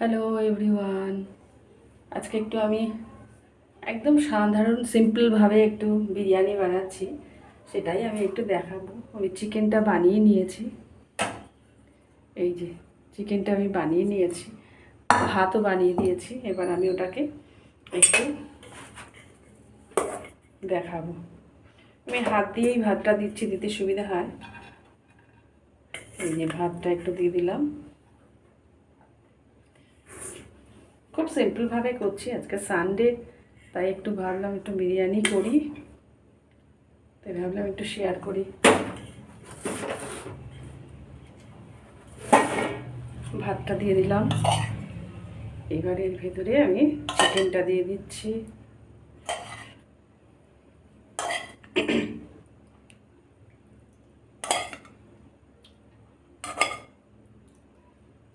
Hello everyone. আজকে একটু আমি একদম সাধারণ সিম্পলভাবে একটু বিরিয়ানি বানাচ্ছি, সেটাই আমি একটু দেখাবো। আমি চিকেনটা বানিয়ে নিয়েছি, এই যে চিকেনটা আমি বানিয়ে নিয়েছি, ভাতও বানিয়ে দিয়েছি। এবার আমি ওটাকে একটু দেখাবো। আমি হাত দিয়েই ভাতটা দিচ্ছি, দিতে সুবিধা হয়। এই যে ভাতটা একটু দিয়ে দিলাম। খুব সিম্পলভাবে করছি, আজকে সানডে, তাই একটু ভাবলাম একটু বিরিয়ানি করি, তাই ভাবলাম একটু শেয়ার করি। ভাতটা দিয়ে দিলাম, এবার এর ভেতরে আমি চিকেনটা দিয়ে দিচ্ছি।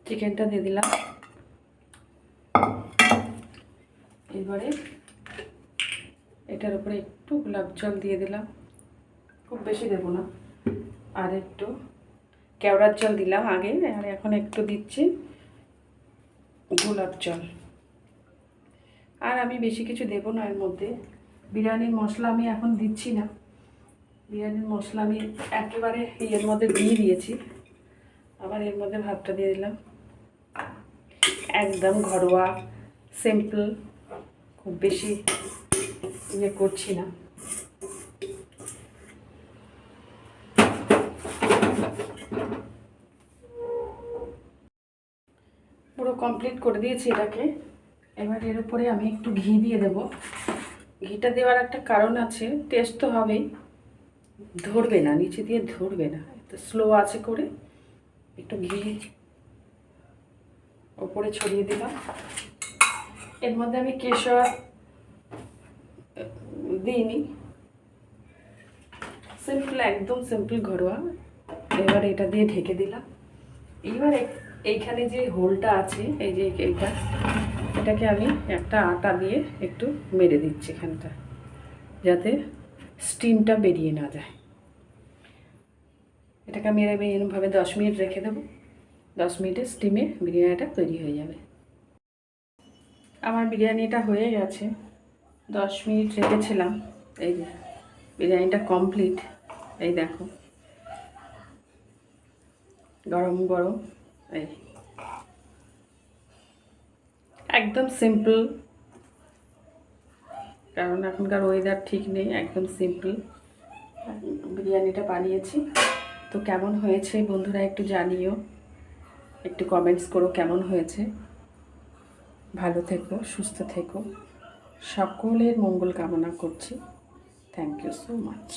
চিকেনটা দিয়ে দিলাম, এবারে এটার উপরে একটু গোলাপ জল দিয়ে দিলাম, খুব বেশি দেবো না, আর একটু কেওড়ার জল দিলাম আগে, আর এখন একটু দিচ্ছি গোলাপ জল। আর আমি বেশি কিছু দেবো না এর মধ্যে। বিরিয়ানির মশলা আমি এখন দিচ্ছি না, বিরিয়ানির মশলা আমি একেবারে এর মধ্যে দিয়ে দিয়েছি। আবার এর মধ্যে ভাতটা দিয়ে দিলাম, একদম ঘরোয়া সিম্পল, খুব বেশি ইয়ে করছি না। পুরো কমপ্লিট করে দিয়েছি এটাকে। এবার এর উপরে আমি একটু ঘি দিয়ে দেব। ঘিটা দেওয়ার একটা কারণ আছে, টেস্ট তো হবেই, ধরবে না, নিচে দিয়ে ধরবে না, তো স্লো আছে করে একটু ঘি ওপরে ছড়িয়ে দিলাম। এর মধ্যে আমি কেশর দিইনি, সিম্পল, একদম সিম্পল ঘরোয়া। এবার এটা দিয়ে ঢেকে দিলাম। এবার এইখানে যে হোলটা আছে, এই যে এইটা, এটাকে আমি একটা আটা দিয়ে একটু মেরে দিচ্ছি এখানটা, যাতে স্টিমটা বেরিয়ে না যায়। এটাকে আমি এরকমভাবে 10 মিনিট রেখে দেবো। 10 মিনিটে স্টিমে বিরিয়ানিটা তৈরি হয়ে যাবে। আমার বিরিয়ানিটা হয়ে গেছে, 10 মিনিট রেখেছিলাম। এই যে বিরিয়ানিটা কমপ্লিট, এই দেখো গরম গরম। এই একদম সিম্পল, কারণ এখনকার ওয়েদার ঠিক নেই, একদম সিম্পল বিরিয়ানিটা বানিয়েছি। তো কেমন হয়েছে বন্ধুরা একটু জানিও, একটু কমেন্টস করো কেমন হয়েছে। ভালো থেকো, সুস্থ থেকো, সকলের মঙ্গল কামনা করছি। Thank you so much.